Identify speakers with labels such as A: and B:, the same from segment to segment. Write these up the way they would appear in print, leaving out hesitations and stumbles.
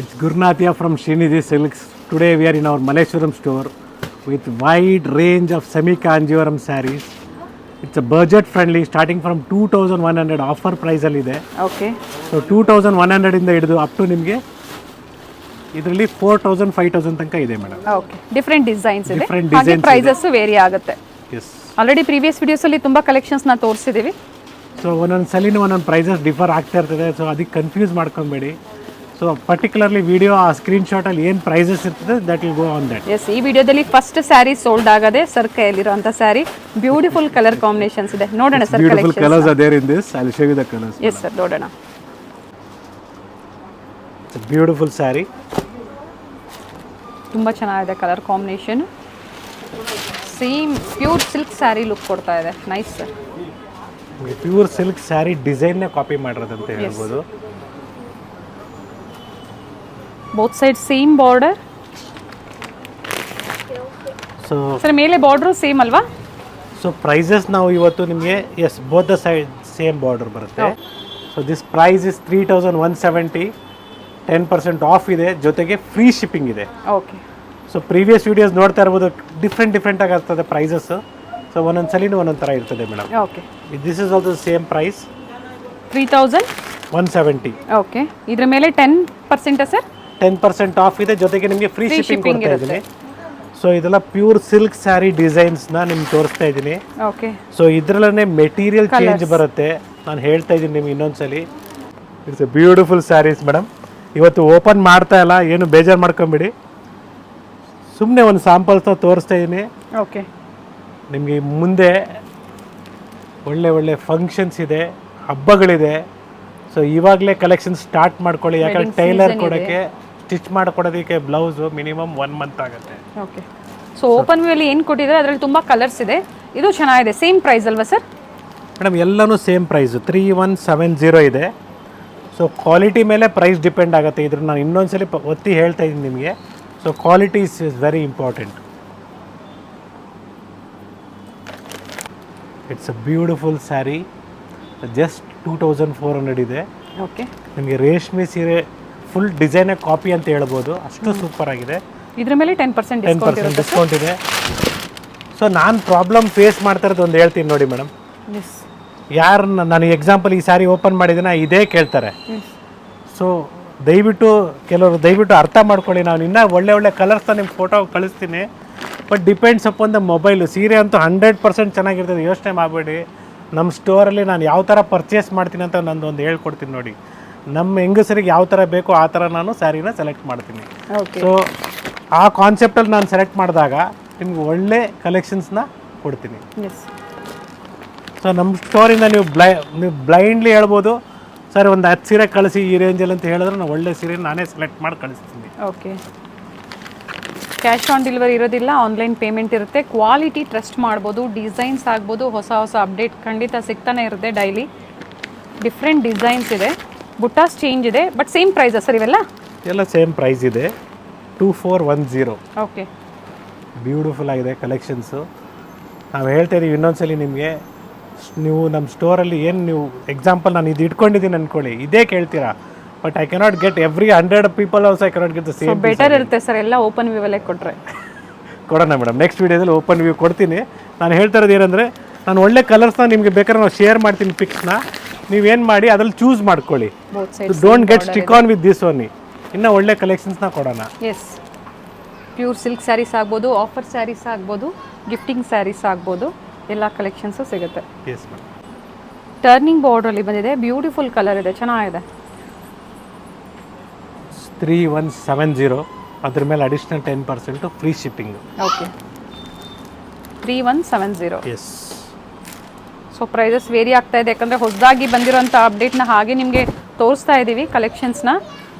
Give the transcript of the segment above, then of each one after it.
A: It's Gurnathia from Srinidhi Silks. Today we are in our Malleshwaram store with wide range of semi-kanjivaram sarees. It's a budget friendly starting from 2100 offer price ಅಲ್ಲಿ ಇದೆ.
B: Okay
A: so 2100 ಇಂದ ಹಿಡಿದು up to ನಿಮಗೆ ಇದರಲ್ಲಿ 4000 5000 ತನಕ ಇದೆ madam.
B: Okay different designs ಇದೆ
A: Different
B: ಹಾಗೆ
A: designs
B: ಪ್ರೈಸಸ್ ವೇರಿ ಆಗುತ್ತೆ.
A: ಎಸ್.
B: ಆಲ್ರೆಡಿ ಪ್ರೀವಿಯಸ್ ವಿಡಿಯೋಸ್ ಅಲ್ಲಿ ತುಂಬಾ ಕಲೆಕ್ಷನ್ಸ್ ನ ತೋರಿಸಿದೀವಿ.
A: ಸೊ ಒಂದೊಂದು ಸಲಿನೂ ಒಂದೊಂದು ಪ್ರೈಸಸ್ ಡಿಫರ್ ಆಗ್ತಾ ಇರ್ತದೆ. ಸೊ ಅದಕ್ಕೆ ಕನ್ಫ್ಯೂಸ್ ಮಾಡ್ಕೊಬೇಡಿ. ಸೊ ಪರ್ಟಿಕ್ಯುಲರ್ಲಿ ವಿಡಿಯೋ ಆ ಸ್ಕ್ರೀನ್ಶಾಟಲ್ಲಿ ಏನು ಪ್ರೈಸಸ್ ಇರ್ತದೆ that will go on that.
B: Yes ಈ ವಿಡಿಯೋದಲ್ಲಿ ಫಸ್ಟ್ ಸ್ಯಾರಿ ಸೋಲ್ಡ್ ಆಗದೆ ಸರ್ ಕೈಯಲ್ಲಿರುವಂತ ಸ್ಯಾರಿ ಬ್ಯೂಟಿಫುಲ್ ಕಲರ್ ಕಾಂಬಿನೇಷನ್ಸ್ ಇದೆ. ನೋಡೋಣ sir
A: beautiful colours are there in this. I will show you the colours.
B: Yes sir ನೋಡೋಣ.
A: It's a beautiful sari.
B: ತುಂಬಾ ಚೆನ್ನಾಗಿದೆ colour combination. Same pure silk sari look ಕೊಡ್ತಾ ಇದೆ. Nice sir.
A: Pure silk sari ಡಿಸೈನ್ನೇ copy ಮಾಡಿರೋದಂತ ಹೇಳ್ಬೋದು.
B: Both side same border.
A: So
B: sir ಮೇಲೆ border same ಅಲ್ವಾ?
A: So prices ನಾವು ಇವತ್ತು ನಿಮಗೆ yes both the side same border ಬರುತ್ತೆ. So this price is 3170. 10% off ಇದೆ, ಜೊತೆಗೆ ಫ್ರೀ ಶಿಪ್ಪಿಂಗ್ ಇದೆ.
B: ಓಕೆ
A: ಸೊ ಪ್ರೀವಿಯಸ್ ವಿಡಿಯೋಸ್ ನೋಡ್ತಾ ಇರ್ಬೋದು, ಡಿಫ್ರೆಂಟ್ ಆಗಿ ಆಗ್ತದೆ ಪ್ರೈಸಸ್. ಸೊ ಒಂದೊಂದು ಸಲಿನೂ ಒಂದೊಂದು ಥರ ಇರ್ತದೆ madam.
B: Okay
A: this is also same price
B: 3170.
A: 170.
B: Okay ಇದ್ರ ಮೇಲೆ 10% ಸರ್
A: 10% ಆಫ್ ಇದೆ, ಜೊತೆಗೆ ನಿಮಗೆ ಫ್ರೀ
B: Free
A: ಶಿಪ್ಪಿಂಗ್
B: shipping
A: ಕೊಡ್ತಾ ಇದ್ದೀನಿ. ಸೊ ಇದೆಲ್ಲ ಪ್ಯೂರ್ ಸಿಲ್ಕ್ ಸ್ಯಾರಿ ಡಿಸೈನ್ಸ್ನ ನಿಮ್ಗೆ ತೋರಿಸ್ತಾ ಇದ್ದೀನಿ.
B: ಓಕೆ
A: ಸೊ ಇದರಲ್ಲೇ ಮೆಟೀರಿಯಲ್ ಚೇಂಜ್ ಬರುತ್ತೆ. ನಾನು ಹೇಳ್ತಾ ಇದ್ದೀನಿ ನಿಮ್ಗೆ ಇನ್ನೊಂದ್ಸಲಿ. It's a beautiful saris madam. ಇವತ್ತು ಓಪನ್ ಮಾಡ್ತಾ ಇಲ್ಲ, ಏನು ಬೇಜಾರು ಮಾಡ್ಕೊಂಬಿಡಿ. ಸುಮ್ಮನೆ ಒಂದು ಸ್ಯಾಂಪಲ್ಸ್ನ ತೋರಿಸ್ತಾ ಇದ್ದೀನಿ
B: ಓಕೆ.
A: ನಿಮಗೆ. ಮುಂದೆ ಒಳ್ಳೆ ಫಂಕ್ಷನ್ಸ್ ಇದೆ, ಹಬ್ಬಗಳಿದೆ. ಸೊ ಇವಾಗಲೇ ಕಲೆಕ್ಷನ್ ಸ್ಟಾರ್ಟ್ ಮಾಡ್ಕೊಳ್ಳಿ. ಯಾಕಂದ್ರೆ ಟೈಲರ್ ಕೊಡೋಕ್ಕೆ ಸ್ಟಿಚ್ ಮಾಡ್ಕೊಡೋದಕ್ಕೆ ಬ್ಲೌಸು ಮಿನಿಮಮ್ 1 ಮಂತ್ ಆಗುತ್ತೆ.
B: ಓಕೆ. ಸೊ ಓಪನ್ ವ್ಯೂ ಅಲ್ಲಿ ಏನು ಕೊಟ್ಟಿದ್ದಾರೆ ಅದರಲ್ಲಿ ತುಂಬಾ ಕಲರ್ಸ್ ಇದೆ. ಇದು ಚೆನ್ನಾಗಿದೆ. ಸೇಮ್ ಪ್ರೈಸ್ ಅಲ್ವಾ ಸರ್?
A: ಮೇಡಮ್ ಎಲ್ಲನೂ ಸೇಮ್ ಪ್ರೈಸು 3170 ಇದೆ. ಸೊ ಕ್ವಾಲಿಟಿ ಮೇಲೆ ಪ್ರೈಸ್ ಡಿಪೆಂಡ್ ಆಗುತ್ತೆ. ಇದ್ರ ನಾನು ಇನ್ನೊಂದ್ಸಲಿ ಒತ್ತಿ ಹೇಳ್ತಾ ಇದ್ದೀನಿ ನಿಮಗೆ. So quality is very important. It's a beautiful sari. Just 2400 ಇದೆ.
B: ಓಕೆ.
A: ನಿಮಗೆ ರೇಷ್ಮೆ ಸೀರೆ ಫುಲ್ ಡಿಸೈನೇ ಕಾಪಿ ಅಂತ ಹೇಳ್ಬೋದು, ಅಷ್ಟು ಸೂಪರ್ ಆಗಿದೆ.
B: ಇದ್ರ ಮೇಲೆ 10% ಡಿಸ್ಕೌಂಟ್
A: 10%
B: ಇರುತ್ತೆ.
A: ಡಿಸ್ಕೌಂಟ್ ಇದೆ. ಸೊ ನಾನು ಪ್ರಾಬ್ಲಮ್ ಫೇಸ್ ಮಾಡ್ತಾ ಇರೋದು ಒಂದು ಹೇಳ್ತೀನಿ ನೋಡಿ ಮೇಡಮ್.
B: ಎಸ್
A: ಯಾರು ನಾನು ಎಕ್ಸಾಂಪಲ್ ಈ ಸ್ಯಾರಿ ಓಪನ್ ಮಾಡಿದ್ದೀನಿ ಇದೇ ಕೇಳ್ತಾರೆ. ಸೊ ದಯವಿಟ್ಟು ಅರ್ಥ ಮಾಡ್ಕೊಳ್ಳಿ. ನಾನು ಇನ್ನೂ ಒಳ್ಳೆ ಕಲರ್ಸ್ನ ನಿಮ್ಗೆ ಫೋಟೋ ಕಳಿಸ್ತೀನಿ. But depends upon the mobile. ಸೀರೆ ಅಂತೂ 100% ಚೆನ್ನಾಗಿರ್ತದೆ, ಯೋಚನೆ ಮಾಡಬೇಡಿ. ನಮ್ಮ ಸ್ಟೋರಲ್ಲಿ ನಾನು ಯಾವ ಥರ ಪರ್ಚೇಸ್ ಮಾಡ್ತೀನಿ ಅಂತ ನಂದೊಂದು ಹೇಳ್ಕೊಡ್ತೀನಿ ನೋಡಿ. ನಮ್ಮ ಹೆಂಗಸರಿಗೆ ಯಾವ ಥರ ಬೇಕೋ ಆ ಥರ ನಾನು ಸ್ಯಾರಿನ ಸೆಲೆಕ್ಟ್ ಮಾಡ್ತೀನಿ.
B: ಓಕೆ.
A: ಸೊ ಆ ಕಾನ್ಸೆಪ್ಟಲ್ಲಿ ನಾನು ಸೆಲೆಕ್ಟ್ ಮಾಡಿದಾಗ ನಿಮ್ಗೆ ಒಳ್ಳೆ ಕಲೆಕ್ಷನ್ಸ್ನ ಕೊಡ್ತೀನಿ.
B: ಎಸ್.
A: ಸೊ ನಮ್ಮ ಸ್ಟೋರಿಂದ ನೀವು ಬ್ಲೈಂಡ್ಲಿ ಹೇಳ್ಬೋದು, ಸರ್ ಒಂದು 10 ಸೀರೆ ಕಳಿಸಿ ಈ ರೇಂಜಲ್ಲಿ ಅಂತ ಹೇಳಿದ್ರೆ ನಾನು ಒಳ್ಳೆ ಸೀರೆ ನಾನೇ ಸೆಲೆಕ್ಟ್ ಮಾಡಿ ಕಳಿಸ್ತೀನಿ.
B: ಓಕೆ. ಕ್ಯಾಶ್ ಆನ್ ಡೆಲಿವರಿ ಇರೋದಿಲ್ಲ, ಆನ್ಲೈನ್ ಪೇಮೆಂಟ್ ಇರುತ್ತೆ. ಕ್ವಾಲಿಟಿ ಟ್ರಸ್ಟ್ ಮಾಡ್ಬೋದು. ಡಿಸೈನ್ಸ್ ಆಗ್ಬೋದು, ಹೊಸ ಅಪ್ಡೇಟ್ ಖಂಡಿತ ಸಿಗ್ತಾನೆ ಇರುತ್ತೆ ಡೈಲಿ. ಡಿಫ್ರೆಂಟ್ ಡಿಸೈನ್ಸ್ ಇದೆ, ಬುಟ್ಟಾಸ್ ಚೇಂಜ್ ಇದೆ, ಬಟ್ ಸೇಮ್ ಪ್ರೈಸಾ ಸರ್ ಇವೆಲ್ಲ?
A: ಎಲ್ಲ ಸೇಮ್ ಪ್ರೈಸ್ ಇದೆ 2410.
B: ಓಕೆ.
A: ಬ್ಯೂಟಿಫುಲ್ ಆಗಿದೆ ಕಲೆಕ್ಷನ್ಸು. ನಾವು ಹೇಳ್ತಾ ಇದೀವಿ ಇನ್ನೊಂದ್ಸಲಿ ನಿಮಗೆ, ನೀವು ನಮ್ಮ ಸ್ಟೋರಲ್ಲಿ ಏನು ನೀವು ಎಕ್ಸಾಂಪಲ್ ನಾನು ಇದು ಇಟ್ಕೊಂಡಿದ್ದೀನಿ ಅಂದ್ಕೊಳ್ಳಿ, ಇದೇ ಕೇಳ್ತೀರಾ. But I cannot get every 100 people also I cannot get the same.
B: Better ಇರುತ್ತೆ ಸರ್ ಎಲ್ಲ ಓಪನ್ ವ್ಯೂ ಅಲ್ಲೇ ಕೊಟ್ಟರೆ.
A: ಕೊಡೋಣ ಮೇಡಮ್, ನೆಕ್ಸ್ಟ್ ವೀಡಿಯೋದಲ್ಲಿ ಓಪನ್ ವ್ಯೂ ಕೊಡ್ತೀನಿ. ನಾನು ಹೇಳ್ತಾ ಇರೋದು ಏನಂದರೆ, ನಾನು ಒಳ್ಳೆ ಕಲರ್ಸ್ನ ನಿಮಗೆ ಬೇಕಾದ್ರೆ ನಾವು ಶೇರ್ ಮಾಡ್ತೀನಿ ಪಿಕ್ಸ್ನ. ನೀವೇನು ಮಾಡಿ ಅದ್ರಲ್ಲಿ ಚೂಸ್ ಮಾಡ್ಕೊಳ್ಳಿ. Don't get stick on with this only. ಇನ್ನೂ ಒಳ್ಳೆ ಕಲೆಕ್ಷನ್ಸ್ನ ಕೊಡೋಣ.
B: ಎಸ್. ಪ್ಯೂರ್ ಸಿಲ್ಕ್ ಸ್ಯಾರೀಸ್ ಆಗ್ಬೋದು, ಆಫರ್ ಸ್ಯಾರೀಸ್ ಆಗ್ಬೋದು, ಗಿಫ್ಟಿಂಗ್ ಸ್ಯಾರೀಸ್ ಆಗ್ಬೋದು, ಎಲ್ಲ ಕಲೆಕ್ಷನ್ಸು ಸಿಗುತ್ತೆ.
A: Yes madam.
B: ಟರ್ನಿಂಗ್ ಬಾರ್ಡ್ರಲ್ಲಿ ಬಂದಿದೆ, ಬ್ಯೂಟಿಫುಲ್ ಕಲರ್ ಇದೆ, ಚೆನ್ನಾಗಿದೆ.
A: 3170. ಅದ್ರ ಮೇಲೆ additional 10% free shipping.
B: Okay. 3170.
A: Yes.
B: So prices vary ಆಗ್ತಾ ಇದೆ, ಯಾಕಂದರೆ ಹೊಸದಾಗಿ ಬಂದಿರೋಂಥ ಅಪ್ಡೇಟ್ನ ಹಾಗೆ ನಿಮಗೆ ತೋರಿಸ್ತಾ ಇದ್ದೀವಿ ಕಲೆಕ್ಷನ್ಸ್ನ.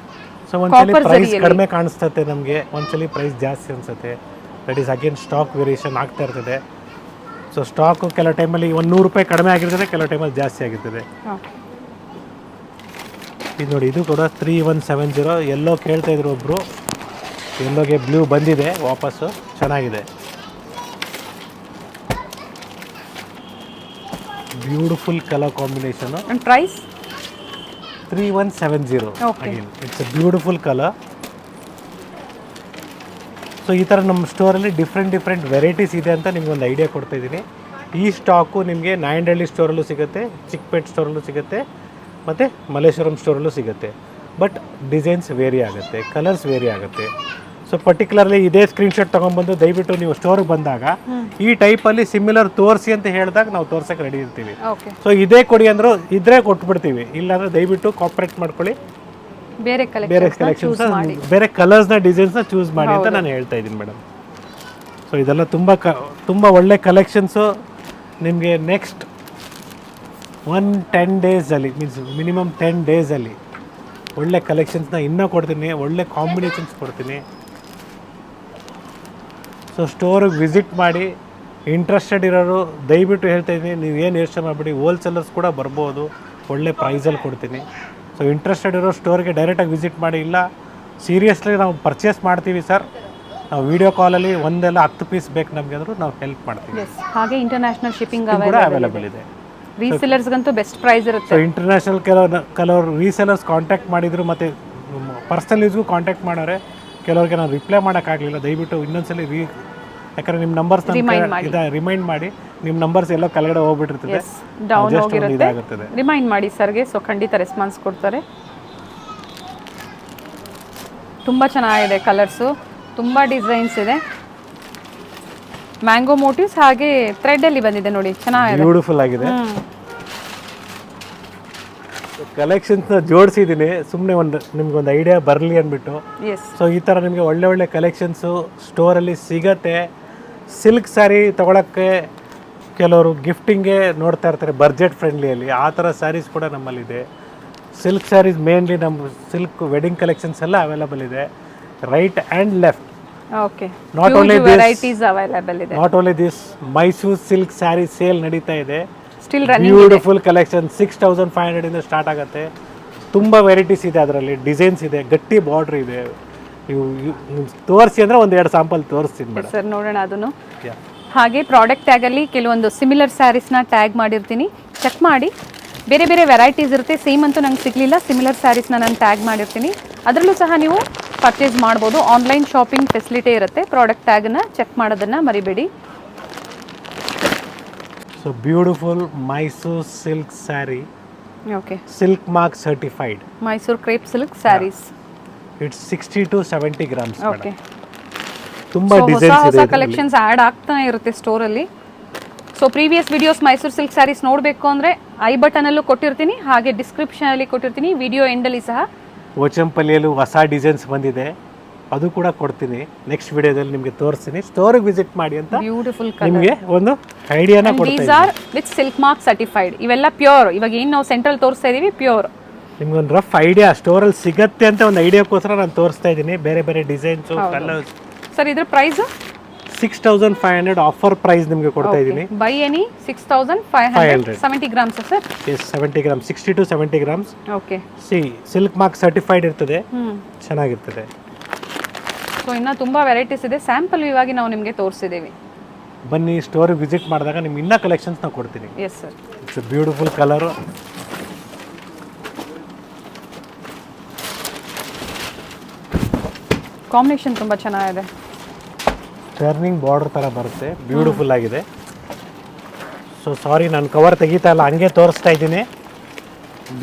A: ಸೊ ಒಂದ್ಸಲಿ ಪ್ರೈಸ್ ಕಡಿಮೆ ಕಾಣಿಸ್ತತೆ ನಮಗೆ, ಒಂದ್ಸಲಿ ಪ್ರೈಸ್ ಜಾಸ್ತಿ ಅನಿಸುತ್ತೆ. That is again stock variation ಆಗ್ತಾ ಇರ್ತದೆ. ಸೊ ಸ್ಟಾಕು ಕೆಲವು ಟೈಮಲ್ಲಿ 100 ರೂಪಾಯಿ ಕಡಿಮೆ ಆಗಿರ್ತದೆ, ಕೆಲವು ಟೈಮಲ್ಲಿ ಜಾಸ್ತಿ ಆಗಿರ್ತದೆ. ಇದು ನೋಡಿ, ಇದು ಕೂಡ 3170. ಎಲ್ಲೋ ಕೇಳ್ತಾ ಇದ್ರು ಒಬ್ಬರು, ಎಲ್ಲೋಗೆ ಬ್ಲೂ ಬಂದಿದೆ ವಾಪಸ್ಸು, ಚೆನ್ನಾಗಿದೆ. Beautiful colour combination.
B: Price
A: 3170.
B: Okay.
A: Again, it's a beautiful color. So ಈ ಥರ ನಮ್ಮ ಸ್ಟೋರಲ್ಲಿ ಡಿಫ್ರೆಂಟ್ ವೆರೈಟೀಸ್ ಇದೆ ಅಂತ ನಿಮ್ಗೊಂದು ಐಡಿಯಾ ಕೊಡ್ತಾಯಿದ್ದೀನಿ. ಈ ಸ್ಟಾಕು ನಿಮಗೆ ನಾಯಂಡಹಳ್ಳಿ ಸ್ಟೋರಲ್ಲೂ ಸಿಗುತ್ತೆ, ಚಿಕ್ಕಪೇಟ್ ಸ್ಟೋರಲ್ಲೂ ಸಿಗುತ್ತೆ, ಮತ್ತು ಮಲ್ಲೇಶ್ವರಂ ಸ್ಟೋರಲ್ಲೂ ಸಿಗುತ್ತೆ. ಬಟ್ ಡಿಸೈನ್ಸ್ ವೇರಿ ಆಗುತ್ತೆ, ಕಲರ್ಸ್ ವೇರಿ ಆಗುತ್ತೆ. ಸೊ ಪರ್ಟಿಕ್ಯುಲರ್ಲಿ ಇದೇ ಸ್ಕ್ರೀನ್ಶಾಟ್ ತೊಗೊಂಬಂದು ದಯವಿಟ್ಟು ನೀವು ಸ್ಟೋರ್ಗೆ ಬಂದಾಗ ಈ ಟೈಪಲ್ಲಿ ಸಿಮಿಲರ್ ತೋರಿಸಿ ಅಂತ ಹೇಳಿದಾಗ ನಾವು ತೋರ್ಸೋಕ್ಕೆ ರೆಡಿ ಇರ್ತೀವಿ. ಸೊ ಇದೇ ಕೊಡಿ ಅಂದರೂ ಇದ್ರೆ ಕೊಟ್ಬಿಡ್ತೀವಿ, ಇಲ್ಲಾಂದರೆ ದಯವಿಟ್ಟು ಕಾಪ್ರೇಟ್ ಮಾಡ್ಕೊಳ್ಳಿ,
B: ಬೇರೆ
A: ಕಲೆಕ್ಷನ್ಸ್ ಬೇರೆ ಕಲರ್ಸ್ನ ಡಿಸೈನ್ಸ್ನ ಚೂಸ್ ಮಾಡಿ ಅಂತ ನಾನು ಹೇಳ್ತಾ ಇದ್ದೀನಿ ಮೇಡಮ್. ಸೊ ಇದೆಲ್ಲ ತುಂಬ ಒಳ್ಳೆ ಕಲೆಕ್ಷನ್ಸು. ನಿಮಗೆ ನೆಕ್ಸ್ಟ್ 10 ಡೇಸಲ್ಲಿ ಮೀನ್ಸ್ ಮಿನಿಮಮ್ 10 ಡೇಸಲ್ಲಿ ಒಳ್ಳೆ ಕಲೆಕ್ಷನ್ಸ್ನ ಇನ್ನೂ ಕೊಡ್ತೀನಿ, ಒಳ್ಳೆ ಕಾಂಬಿನೇಷನ್ಸ್ ಕೊಡ್ತೀನಿ. ಸೊ ಸ್ಟೋರಿಗೆ ವಿಸಿಟ್ ಮಾಡಿ. ಇಂಟ್ರೆಸ್ಟೆಡ್ ಇರೋರು ದಯವಿಟ್ಟು ಹೇಳ್ತಾ ಇದ್ದೀನಿ, ನೀವು ಏನು ಯೋಚನೆ ಮಾಡಿಬಿಡಿ, ಹೋಲ್ಸೇಲರ್ಸ್ ಕೂಡ ಬರ್ಬೋದು, ಒಳ್ಳೆ ಪ್ರೈಸಲ್ಲಿ ಕೊಡ್ತೀನಿ. ಸೊ ಇಂಟ್ರೆಸ್ಟೆಡ್ ಇರೋ ಸ್ಟೋರ್ಗೆ ಡೈರೆಕ್ಟಾಗಿ ವಿಸಿಟ್ ಮಾಡಿ. ಇಲ್ಲ ಸೀರಿಯಸ್ಲಿ ನಾವು ಪರ್ಚೇಸ್ ಮಾಡ್ತೀವಿ ಸರ್, ನಾವು ವಿಡಿಯೋ ಕಾಲಲ್ಲಿ ಒಂದೆಲ್ಲ 10 ಪೀಸ್ ಬೇಕು ನಮಗೆ ಅಂದರೂ ನಾವು ಹೆಲ್ಪ್ ಮಾಡ್ತೀವಿ.
B: ಹಾಗೆ ಇಂಟರ್ನ್ಯಾಷನಲ್ ಶಿಪ್ಪಿಂಗ್
A: ಕೂಡ ಅವೈಲೇಬಲ್ ಇದೆ.
B: ರೀಸೆಲರ್ಸ್ಗಂತೂ ಬೆಸ್ಟ್ ಪ್ರೈಸ್ ಇರುತ್ತೆ.
A: ಸೊ ಇಂಟರ್ನ್ಯಾಷನಲ್ ಕೆಲವರು ರೀಸೆಲರ್ಸ್ ಕಾಂಟ್ಯಾಕ್ಟ್ ಮಾಡಿದ್ರು, ಮತ್ತು ಪರ್ಸನಲ್ ಯೂಸ್ಗೂ ಕಾಂಟ್ಯಾಕ್ಟ್ ಮಾಡೋರೆ. ಕೆಲವ್ರಿಗೆ ನಾನು ರಿಪ್ಲೈ ಮಾಡೋಕ್ಕಾಗಲಿಲ್ಲ, ದಯವಿಟ್ಟು ಇನ್ನೊಂದ್ಸಲಿ ಯಾಕಂದರೆ ನಿಮ್ಮ ನಂಬರ್ಸ್ ರಿಮೈಂಡ್ ಮಾಡಿ. ನಿಮ್ಮ ನಂಬರ್ಸ್ ಎಲ್ಲ ಕೆಳಗಡೆ ಹೋಗ್ಬಿಟ್ಟಿರ್ತದೆ,
B: ಡೌನ್ ಹೋಗಿರುತ್ತೆ, ರಿಮೈಂಡ್ ಮಾಡಿ ಸರ್ಗೆ. ಸೊ ಖಂಡಿತ ರೆಸ್ಪಾನ್ಸ್ ಕೊಡ್ತಾರೆ. ತುಂಬ ಚೆನ್ನಾಗಿದೆ ಕಲರ್ಸು, ತುಂಬ ಡಿಸೈನ್ಸ್ ಇದೆ. ಮ್ಯಾಂಗೋ ಮೋಟಿವ್ಸ್ ಹಾಗೆ ಥ್ರೆಡ್ಡಲ್ಲಿ ಬಂದಿದೆ ನೋಡಿ, ಚೆನ್ನಾಗಿದೆ,
A: ಬ್ಯೂಟಿಫುಲ್ ಆಗಿದೆ. ಕಲೆಕ್ಷನ್ಸ್ನ ಜೋಡಿಸಿದ್ದೀನಿ ಸುಮ್ಮನೆ ನಿಮ್ಗೊಂದು ಐಡಿಯಾ ಬರಲಿ ಅಂದ್ಬಿಟ್ಟು. ಸೊ ಈ ಥರ ನಿಮಗೆ ಒಳ್ಳೆ ಕಲೆಕ್ಷನ್ಸು ಸ್ಟೋರಲ್ಲಿ ಸಿಗತ್ತೆ. ಸಿಲ್ಕ್ ಸ್ಯಾರಿ ತೊಗೊಳಕ್ಕೆ ಕೆಲವರು ಗಿಫ್ಟಿಂಗ್ಗೆ ನೋಡ್ತಾ ಇರ್ತಾರೆ ಬಡ್ಜೆಟ್ ಫ್ರೆಂಡ್ಲಿಯಲ್ಲಿ, ಆ ಥರ ಸ್ಯಾರೀಸ್ ಕೂಡ ನಮ್ಮಲ್ಲಿದೆ. ಸಿಲ್ಕ್ ಸ್ಯಾರೀಸ್ ಮೇನ್ಲಿ ನಮ್ಮ ಸಿಲ್ಕ್ ವೆಡ್ಡಿಂಗ್ ಕಲೆಕ್ಷನ್ಸ್ ಎಲ್ಲ ಅವೈಲೇಬಲ್ ಇದೆ, right and left.
B: Okay, not
A: only this Mysuru silk sari sale ನಡೀತಾ ಇದೆ.
B: ಸ್ಟಿಲ್
A: ಬ್ಯೂಟಿಫುಲ್ ಕಲೆಕ್ಷನ್ 6500 ಇಂದ ಸ್ಟಾರ್ಟ್ ಆಗುತ್ತೆ. ತುಂಬ ವೆರೈಟೀಸ್ ಇದೆ, ಅದರಲ್ಲಿ ಡಿಸೈನ್ಸ್ ಇದೆ, ಗಟ್ಟಿ ಬಾರ್ಡ್ರ್ ಇದೆ. ನೀವು ತೋರಿಸಿ ಅಂದರೆ 1-2 ಸ್ಯಾಂಪಲ್ ತೋರಿಸ್ತೀನಿ ಮೇಡಮ್.
B: ಸರ್ ನೋಡೋಣ ಅದನ್ನು. ಹಾಗೆ ಪ್ರಾಡಕ್ಟ್ ಟ್ಯಾಗಲ್ಲಿ ಕೆಲವೊಂದು ಸಿಮಿಲರ್ ಸ್ಯಾರೀಸ್ನ ಟ್ಯಾಗ್ ಮಾಡಿರ್ತೀನಿ, ಚೆಕ್ ಮಾಡಿ. ಬೇರೆ ಬೇರೆ ವೆರೈಟೀಸ್ ಇರುತ್ತೆ, ಸೇಮ್ ಅಂತೂ ನಂಗೆ ಸಿಗಲಿಲ್ಲ. ಸಿಮಿಲರ್ ಸ್ಯಾರೀಸ್ನ ನಾನು ಟ್ಯಾಗ್ ಮಾಡಿರ್ತೀನಿ, ಅದರಲ್ಲೂ ಸಹ ನೀವು ಪರ್ಚೇಸ್ ಮಾಡ್ಬೋದು. ಆನ್ಲೈನ್ ಶಾಪಿಂಗ್ ಫೆಸಿಲಿಟಿ ಇರುತ್ತೆ. ಪ್ರಾಡಕ್ಟ್ ಟ್ಯಾಗನ್ನು ಚೆಕ್ ಮಾಡೋದನ್ನು ಮರಿಬೇಡಿ.
A: So beautiful Mysore silk sari,
B: okay,
A: silk mark certified
B: Mysore crepe silk saris.
A: It's 60 to 70 grams.
B: Okay,
A: ತುಂಬಾ ಡಿಸೈನ್ಸ್ ಇದೆ,
B: ಹೊಸ ಕಲೆಕ್ಷನ್ಸ್ ಆ್ಯಡ್ ಆಗ್ತಾನೆ ಇರುತ್ತೆ ಸ್ಟೋರಲ್ಲಿ. So previous videos Mysore silk saris ನೋಡಬೇಕು ಅಂದರೆ ಐ ಬಟನಲ್ಲೂ ಕೊಟ್ಟಿರ್ತೀನಿ, ಹಾಗೆ ಡಿಸ್ಕ್ರಿಪ್ಷನಲ್ಲಿ ಕೊಟ್ಟಿರ್ತೀನಿ, ವಿಡಿಯೋ ಎಂಡಲ್ಲಿ ಸಹ.
A: ಓಚಂಪಲ್ಲಿಯಲ್ಲೂ ಹೊಸ ಡಿಸೈನ್ಸ್ ಬಂದಿದೆ, ಅದು ಕೂಡ ಕೊಡ್ತೀನಿ. ನೆಕ್ಸ್ಟ್ ವಿಡಿಯೋದಲ್ಲಿ ನಿಮಗೆ ತೋರಿಸ್ತೀನಿ. ಸ್ಟೋರಿಗೆ ವಿಸಿಟ್ ಮಾಡಿ ಅಂತ
B: ಬ್ಯೂಟಿಫುಲ್
A: ನಿಮಗೆ ಒಂದು ಐಡಿಯಾನ ಕೊಡ್ತೀನಿ.
B: These are with silk mark certified. ಇವೆಲ್ಲ ಪ್ಯೂರ್. ಇವಾಗ ಏನು ನಾವು ಸೆಂಟ್ರಲ್ ತೋರಿಸ್ತಾ ಇದೀವಿ ಪ್ಯೂರ್.
A: ನಿಮ್ಗೆ ಒಂದು ರಫ್ ಐಡಿಯಾ ಸ್ಟೋರಲ್ಲಿ ಸಿಗತ್ತೆ ಅಂತ ಒಂದು ಐಡಿಯಾಕ್ಕೋಸ್ಕರ ನಾನು ತೋರಿಸ್ತಾ ಇದ್ದೀನಿ. ಬೇರೆ ಡಿಸೈನ್ಸು ಕಲರ್ಸ್.
B: ಸರ್ ಇದ್ರ ಪ್ರೈಸ್
A: 6500 ಆಫರ್ ಪ್ರೈಸ್ ನಿಮಗೆ ಕೊಡ್ತಾ ಇದ್ದೀನಿ.
B: By any 6500 70 grams sir.
A: Yes 70 gram, 60 to 70 grams.
B: Okay,
A: silk mark certified ಇರ್ತದೆ, ಚೆನ್ನಾಗಿರ್ತದೆ.
B: ಸೊ ಇನ್ನು ತುಂಬ ವೆರೈಟೀಸ್ ಇದೆ. ಸ್ಯಾಂಪಲ್ ಇವಾಗಿ ನಾವು ನಿಮಗೆ ತೋರಿಸಿದ್ದೀವಿ.
A: ಬನ್ನಿ, ಸ್ಟೋರಿಗೆ ವಿಸಿಟ್ ಮಾಡಿದಾಗ ನಿಮ್ಗೆ ಇನ್ನೂ ಕಲೆಕ್ಷನ್ಸ್ ನಾವು ಕೊಡ್ತೀನಿ.
B: Yes sir.
A: It's beautiful colour.
B: Combination ತುಂಬ ಚೆನ್ನಾಗಿದೆ.
A: ಟರ್ನಿಂಗ್ ಬಾರ್ಡರ್ ಥರ ಬರುತ್ತೆ, ಬ್ಯೂಟಿಫುಲ್ ಆಗಿದೆ. ಸೊ ಸಾರಿ ನಾನು ಕವರ್ ತೆಗಿತಾ ಇಲ್ಲ, ಹಂಗೆ ತೋರಿಸ್ತಾ ಇದ್ದೀನಿ.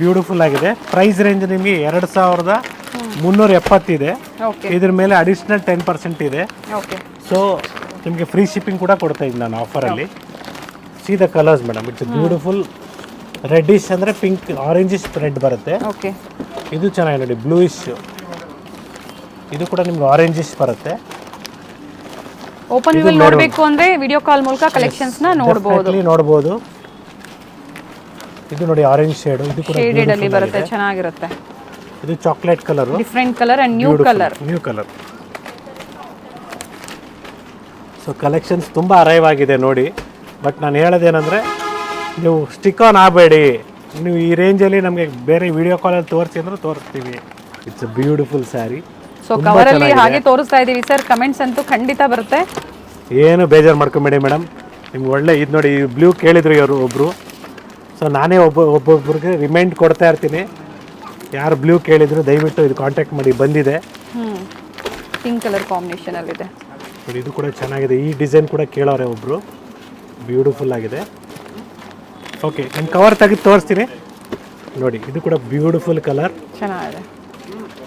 A: ಬ್ಯೂಟಿಫುಲ್ ಆಗಿದೆ. ಪ್ರೈಸ್ ರೇಂಜ್ ನಿಮಗೆ 2370 ಇದೆ. ಇದ್ರ ಮೇಲೆ ಅಡಿಷ್ನಲ್ 10% ಇದೆ. ಸೊ ನಿಮಗೆ ಫ್ರೀ ಶಿಪ್ಪಿಂಗ್ ಕೂಡ ಕೊಡ್ತಾ ಇದ್ದೀನಿ ನಾನು ಆಫರಲ್ಲಿ. See the colours madam, it's beautiful. Reddish ಅಂದರೆ ಪಿಂಕ್, ಆರೆಂಜಿಶ್ ರೆಡ್ ಬರುತ್ತೆ. ಇದು ಚೆನ್ನಾಗಿ ನೋಡಿ, ಬ್ಲೂಯಿಶ್. ಇದು ಕೂಡ ನಿಮ್ಗೆ ಆರೆಂಜಿಶ್ ಬರುತ್ತೆ.
B: ಓಪನ್ ವ್ಯೂ ನೋಡಬೇಕು ಅಂದ್ರೆ ವಿಡಿಯೋ ಕಾಲ್ ಮೂಲಕ ಕಲೆಕ್ಷನ್ಸ್ ನ
A: ನೋಡಬಹುದು. ಇದು ನೋಡಿ ಆರೆಂಜ್ ಶೇಡ್, ಇದು ಕೂಡ
B: ಶೇಡೆಡ್ ಅಲ್ಲಿ ಬರುತ್ತೆ, ಚೆನ್ನಾಗಿರುತ್ತೆ.
A: ಇದು chocolate colour,
B: different colour and new colour.
A: So collections ತುಂಬ ಅರೈವ್ ಆಗಿದೆ ನೋಡಿ. ಬಟ್ ನಾನು ಹೇಳೋದೇನೆಂದರೆ, ನೀವು ಸ್ಟಿಕ್ ಆನ್ ಆಗಬೇಡಿ. ನೀವು ಈ ರೇಂಜಲ್ಲಿ ನಮಗೆ ಬೇರೆ ವಿಡಿಯೋ ಕಾಲಲ್ಲಿ ತೋರಿಸಿ ಅಂದ್ರೆ ತೋರಿಸ್ತೀವಿ. It's a beautiful sari.
B: So ಕವರಲ್ಲಿ ಹಾಗೆ ತೋರಿಸ್ತಾ ಇದ್ದೀವಿ ಸರ್. ಕಮೆಂಟ್ಸ್ ಅಂತೂ ಖಂಡಿತ ಬರುತ್ತೆ,
A: ಏನು ಬೇಜಾರು ಮಾಡ್ಕೊಂಬೇಡಿ ಮೇಡಮ್. ನಿಮ್ಗೆ ಒಳ್ಳೆ ಇದು ನೋಡಿ, ಬ್ಲೂ ಕೇಳಿದ್ರು ಇವರು ಒಬ್ಬರು. ಸೊ ನಾನೇ ಒಬ್ಬೊಬ್ರಿಗೆ ರಿಮೈಂಡ್ ಕೊಡ್ತಾ ಇರ್ತೀನಿ. ಯಾರು ಬ್ಲೂ ಕೇಳಿದ್ರು ದಯವಿಟ್ಟು ಇದು ಕಾಂಟ್ಯಾಕ್ಟ್ ಮಾಡಿ, ಬಂದಿದೆ.
B: ಪಿಂಕ್ ಕಲರ್ ಕಾಂಬಿನೇಷನಲ್ಲಿದೆ.
A: ನೋಡಿ ಇದು ಕೂಡ ಚೆನ್ನಾಗಿದೆ. ಈ ಡಿಸೈನ್ ಕೂಡ ಕೇಳೋರೆ ಒಬ್ಬರು, ಬ್ಯೂಟಿಫುಲ್ ಆಗಿದೆ. ಓಕೆ, ನಾನು ಕವರ್ ತೆಗೆದು ತೋರಿಸ್ತೀನಿ ನೋಡಿ. ಇದು ಕೂಡ ಬ್ಯೂಟಿಫುಲ್ ಕಲರ್,
B: ಚೆನ್ನಾಗಿದೆ.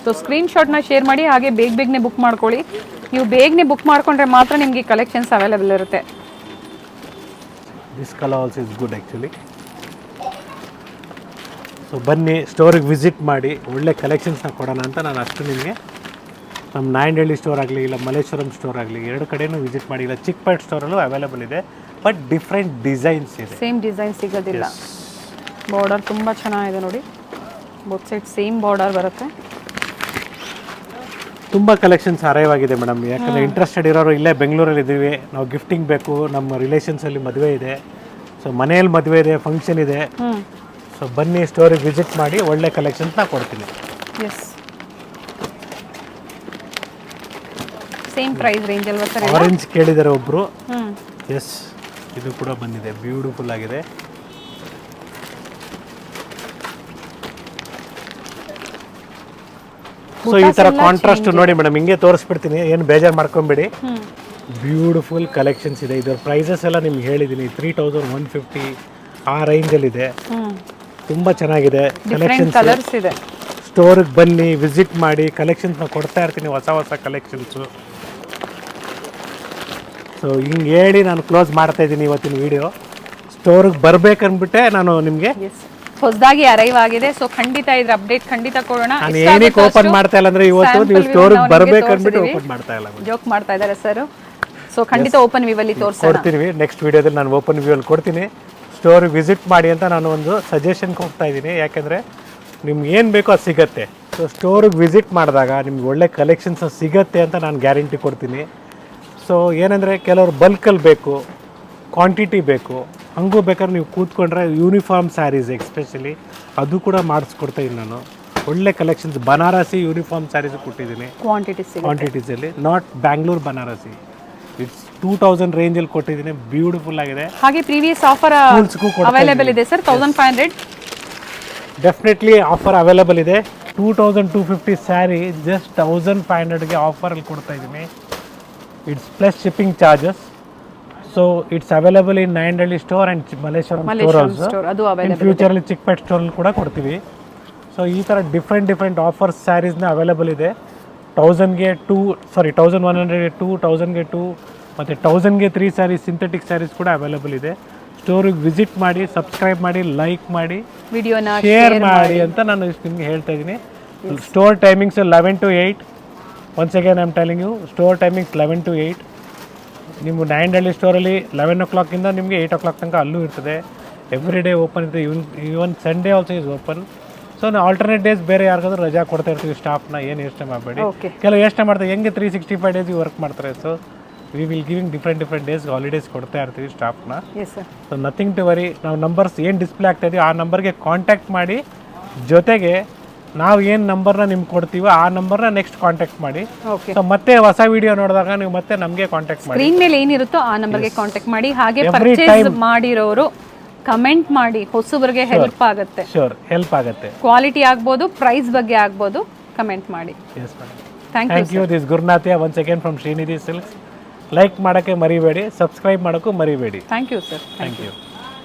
B: ಸೊ ಸ್ಕ್ರೀನ್ಶಾಟ್ನ ಶೇರ್ ಮಾಡಿ, ಹಾಗೆ ಬೇಗನೆ ಬುಕ್ ಮಾಡ್ಕೊಳ್ಳಿ. ನೀವು ಬೇಗನೆ ಬುಕ್ ಮಾಡ್ಕೊಂಡ್ರೆ ಮಾತ್ರ ನಿಮಗೆ ಕಲೆಕ್ಷನ್ಸ್ ಅವೈಲೇಬಲ್ ಇರುತ್ತೆ.
A: This colour also is good actually. So ಬನ್ನಿ ಸ್ಟೋರಿಗೆ ವಿಸಿಟ್ ಮಾಡಿ, ಒಳ್ಳೆ ಕಲೆಕ್ಷನ್ಸ್ನ ಕೊಡೋಣ ಅಂತ ನಾನು ಅಷ್ಟು ನಿಮಗೆ ನಮ್ಮ ನಾಯಂಡಹಳ್ಳಿ ಸ್ಟೋರ್ ಆಗಲಿ ಇಲ್ಲ ಮಲ್ಲೇಶ್ವರಂ ಸ್ಟೋರ್ ಆಗಲಿ ಎರಡು ಕಡೆನೂ ವಿಸಿಟ್ ಮಾಡಿ. ಇಲ್ಲ ಚಿಕ್ಕಪೇಟೆ ಸ್ಟೋರಲ್ಲೂ ಅವೈಲೇಬಲ್ ಇದೆ, ಬಟ್ ಡಿಫ್ರೆಂಟ್ ಡಿಸೈನ್ಸ್ ಇದೆ.
B: ಸೇಮ್ ಡಿಸೈನ್ ಸಿಗೋದಿಲ್ಲ. ಬಾರ್ಡರ್ ತುಂಬ ಚೆನ್ನಾಗಿದೆ ನೋಡಿ, ಬೋತ್ ಸೈಡ್ ಸೇಮ್ ಬಾರ್ಡರ್ ಬರುತ್ತೆ.
A: ತುಂಬ ಕಲೆಕ್ಷನ್ಸ್ ಅರೈವ್ ಆಗಿದೆ ಮೇಡಮ್. ಯಾಕಂದರೆ ಇಂಟ್ರೆಸ್ಟೆಡ್ ಇರೋರು ಇಲ್ಲೇ ಬೆಂಗಳೂರಲ್ಲಿ ಇದ್ದೀವಿ, ನಾವು ಗಿಫ್ಟಿಂಗ್ ಬೇಕು, ನಮ್ಮ ರಿಲೇಷನ್ಸಲ್ಲಿ ಮದುವೆ ಇದೆ, ಸೊ ಮನೆಯಲ್ಲಿ ಮದುವೆ ಇದೆ, ಫಂಕ್ಷನ್ ಇದೆ. ಸೊ ಬನ್ನಿ ಸ್ಟೋರಿಗೆ ವಿಸಿಟ್ ಮಾಡಿ, ಒಳ್ಳೆ ಕಲೆಕ್ಷನ್ಸ್ನ ಕೊಡ್ತೀನಿ.
B: ಎಸ್, ಸೇಮ್ ಪ್ರೈಸ್ ರೇಂಜ್ ಅಲ್ವಾ ಸರ್?
A: ಆರೆಂಜ್ ಕೇಳಿದ್ದಾರೆ ಒಬ್ಬರು. ಎಸ್, ಇದು ಕೂಡ ಬಂದಿದೆ, ಬ್ಯೂಟಿಫುಲ್ ಆಗಿದೆ. ಸೊ ಈ ಥರ ಕಾಂಟ್ರಾಸ್ಟ್ ನೋಡಿ ಮೇಡಮ್, ಹಿಂಗೆ ತೋರಿಸ್ಬಿಡ್ತೀನಿ, ಏನು ಬೇಜಾರು ಮಾಡ್ಕೊಂಬೇಡಿ. ಬ್ಯೂಟಿಫುಲ್ ಕಲೆಕ್ಷನ್ಸ್ ಇದೆ. ಇದರ ಪ್ರೈಸಸ್ ಎಲ್ಲ ನಿಮ್ಗೆ ಹೇಳಿದ್ದೀನಿ, 3150 ಆ ರೇಂಜಲ್ಲಿದೆ. ತುಂಬ ಚೆನ್ನಾಗಿದೆ ಕಲೆಕ್ಷನ್ಸ್.
B: ಇದೆ.
A: ಸ್ಟೋರಿಗೆ ಬನ್ನಿ, ವಿಸಿಟ್ ಮಾಡಿ, ಕಲೆಕ್ಷನ್ಸ್ನ ಕೊಡ್ತಾ ಇರ್ತೀನಿ, ಹೊಸ ಹೊಸ ಕಲೆಕ್ಷನ್ಸು. ಸೊ ಹಿಂಗೆ ಹೇಳಿ ನಾನು ಕ್ಲೋಸ್ ಮಾಡ್ತಾ ಇದ್ದೀನಿ ಇವತ್ತಿನ ವಿಡಿಯೋ. ಸ್ಟೋರಿಗೆ ಬರ್ಬೇಕನ್ಬಿಟ್ಟೆ ನಾನು ನಿಮಗೆ
B: ಹೊಸದಾಗಿ ಅರೈವ್ ಆಗಿದೆ. ಸೊ ಖಂಡಿತ ಇದ್ರ ಅಪ್ಡೇಟ್ ಖಂಡಿತ ಕೊಡೋಣ.
A: ನಾನು ಏನಕ್ಕೆ ಓಪನ್ ಮಾಡ್ತಾ ಇಲ್ಲ ಅಂದ್ರೆ ಇವತ್ತು ನೀವು ಸ್ಟೋರಿಗೆ ಬರ್ಬೇಕನ್ಬಿಟ್ಟು ಓಪನ್ ಮಾಡ್ತಾ ಇಲ್ಲ.
B: ಜೋಕ್ ಮಾಡ್ತಾ ಇದ್ದಾರೆ ಸರ್. ಸೊ ಖಂಡಿತ ಓಪನ್ ವ್ಯೂ ಅಲ್ಲಿ
A: ಕೊಡ್ತೀವಿ. ನೆಕ್ಸ್ಟ್ ವಿಡಿಯೋದಲ್ಲಿ ನಾನು ಓಪನ್ ವ್ಯೂ ಅಲ್ಲಿ ಕೊಡ್ತೀನಿ. ಸ್ಟೋರಿಗೆ ವಿಸಿಟ್ ಮಾಡಿ ಅಂತ ನಾನು ಒಂದು ಸಜೆಷನ್ಗೆ ಹೋಗ್ತಾ ಇದ್ದೀನಿ. ಯಾಕೆಂದರೆ ನಿಮ್ಗೆ ಏನು ಬೇಕೋ ಅದು ಸಿಗುತ್ತೆ. ಸೊ ಸ್ಟೋರಿಗೆ ವಿಸಿಟ್ ಮಾಡಿದಾಗ ನಿಮ್ಗೆ ಒಳ್ಳೆ ಕಲೆಕ್ಷನ್ಸ್ ಸಿಗುತ್ತೆ ಅಂತ ನಾನು ಗ್ಯಾರಂಟಿ ಕೊಡ್ತೀನಿ. ಸೊ ಏನಂದರೆ ಕೆಲವರು ಬಲ್ಕಲ್ಲಿ ಬೇಕು, ಕ್ವಾಂಟಿಟಿ ಬೇಕು, ಹಂಗೂ ಬೇಕಾದ್ರೆ ನೀವು ಕೂತ್ಕೊಂಡ್ರೆ ಯೂನಿಫಾರ್ಮ್ ಸ್ಯಾರೀಸ್ ಎಕ್ಸ್ಪೆಷಲಿ ಅದು ಕೂಡ ಮಾಡಿಸ್ಕೊಡ್ತಾಯಿದ್ದೀನಿ ನಾನು. ಒಳ್ಳೆ ಕಲೆಕ್ಷನ್ಸ್, ಬನಾರಸಿ ಯೂನಿಫಾರ್ಮ್ ಸ್ಯಾರೀಸು ಕೊಟ್ಟಿದ್ದೀನಿ ಕ್ವಾಂಟಿಟೀಸಲ್ಲಿ. ನಾಟ್ ಬ್ಯಾಂಗ್ಳೂರ್ ಬನಾರಸಿ, ಇಟ್ಸ್ 2000 ರೇಂಜಲ್ಲಿ ಕೊಟ್ಟಿದ್ದೀನಿ. ಬ್ಯೂಟಿಫುಲ್ ಆಗಿದೆ.
B: ಹಾಗೆ ಪ್ರೀವಿಯಸ್ ಆಫರ್ ಅವೈಲೇಬಲ್ ಇದೆ ಸರ್. 1500
A: ಡೆಫಿನೆಟ್ಲಿ ಆಫರ್ ಅವೈಲೇಬಲ್ ಇದೆ. 2250 ಸ್ಯಾರಿ ಜಸ್ಟ್ 1500ಗೆ ಆಫರಲ್ಲಿ ಕೊಡ್ತಾ ಇದ್ದೀನಿ. It's plus shipping charges. So it's available in Nayandahalli store and Malleshwaram store also. In ಫ್ಯೂಚರಲ್ಲಿ ಚಿಕ್ಕಪೇಟೆ ಸ್ಟೋರಲ್ಲಿ ಕೂಡ ಕೊಡ್ತೀವಿ. ಸೊ ಈ ಥರ ಡಿಫ್ರೆಂಟ್ ಆಫರ್ಸ್ ಸ್ಯಾರೀಸ್ನ ಅವೈಲೇಬಲ್ ಇದೆ. 1100ಗೆ 2, 1000ಗೆ 2 ಮತ್ತು 1000ಗೆ 3 ಸ್ಯಾರೀಸ್, ಸಿಂಥೆಟಿಕ್ ಸ್ಯಾರೀಸ್ ಕೂಡ ಅವೈಲೇಬಲ್ ಇದೆ. ಸ್ಟೋರಿಗೆ ವಿಸಿಟ್ ಮಾಡಿ, ಸಬ್ಸ್ಕ್ರೈಬ್ ಮಾಡಿ, ಲೈಕ್ ಮಾಡಿ,
B: ವಿಡಿಯೋನ
A: ಶೇರ್ ಮಾಡಿ ಅಂತ ನಾನು ನಿಮಗೆ ಹೇಳ್ತಾ ಇದ್ದೀನಿ. Store timings 11 to 8. Once again I am telling you, store timings 11 to 8. ನಿಮ್ಮ ನಾಯಂಡಹಳ್ಳಿ ಸ್ಟೋರಲ್ಲಿ 11 o'clock ಇಂದ ನಿಮಗೆ 8 o'clock ತನಕ ಅಲ್ಲೂ ಇರ್ತದೆ. ಎವ್ರಿ ಡೇ ಓಪನ್ ಇರ್ತದೆ. Even Sunday also is open. So ನಾವು ಆಲ್ಟರ್ನೇಟ್ ಡೇಸ್ ಬೇರೆ ಯಾರಿಗಾದ್ರೂ ರಜಾ ಕೊಡ್ತಾ ಇರ್ತೀವಿ ಸ್ಟಾಫ್ನ. ಏನು ಯೋಚನೆ ಮಾಡಬೇಡಿ. ಕೆಲವು ಯೋಚನೆ ಮಾಡ್ತಾರೆ ಹೆಂಗೆ 365 ಡೇಸ್ ವರ್ಕ್ ಮಾಡ್ತಾರೆ. So we will giving different days holidays ಕೊಡ್ತಾ ಇರ್ತೀವಿ ಸ್ಟಾಫ್ನ. So nothing to worry. ನಾವು ನಂಬರ್ಸ್ ಏನು ಡಿಸ್ಪ್ಲೇ ಆಗ್ತಾ ಇದೆಯೋ ಆ ನಂಬರ್ಗೆ ಕಾಂಟ್ಯಾಕ್ಟ್ ಮಾಡಿ. ಜೊತೆಗೆ ನಾವು ಏನು ನಂಬರ್ನ ನಿಮ್ಗೆ ಕೊಡ್ತೀವೋ ಆ ನಂಬರ್ನ ನೆಕ್ಸ್ಟ್ ಕಾಂಟ್ಯಾಕ್ಟ್ ಮಾಡಿ. ಸೊ ಮತ್ತೆ ಹೊಸ ವಿಡಿಯೋ ನೋಡಿದಾಗ ನೀವು ಮತ್ತೆ ನಮಗೆ ಕಾಂಟ್ಯಾಕ್ಟ್ ಮಾಡಿ.
B: ಸ್ಕ್ರೀನ್ ಮೇಲೆ ಏನಿರುತ್ತೋ ಆ ನಂಬರ್ಗೆ ಕಾಂಟ್ಯಾಕ್ಟ್ ಮಾಡಿ. ಹಾಗೆ ಪರ್ಚೇಸ್ ಮಾಡಿರೋರು ಕಮೆಂಟ್ ಮಾಡಿ, ಹೊಸಬರಿಗೆ ಹೆಲ್ಪ್ ಆಗುತ್ತೆ.
A: ಶೋರ್ ಹೆಲ್ಪ್ ಆಗುತ್ತೆ.
B: ಕ್ವಾಲಿಟಿ ಆಗ್ಬೋದು, ಪ್ರೈಸ್ ಬಗ್ಗೆ ಆಗ್ಬೋದು, ಕಮೆಂಟ್ ಮಾಡಿ.
A: Thank you. ದಿಸ್ ಗುರುನಾಥ್ಯ once again from Shrinidhi silks. Like ಮಾಡೋಕ್ಕೆ ಮರಿಬೇಡಿ, ಸಬ್ಸ್ಕ್ರೈಬ್ ಮಾಡೋಕ್ಕೂ ಮರಿಬೇಡಿ.
B: Thank you sir.
A: Thank you.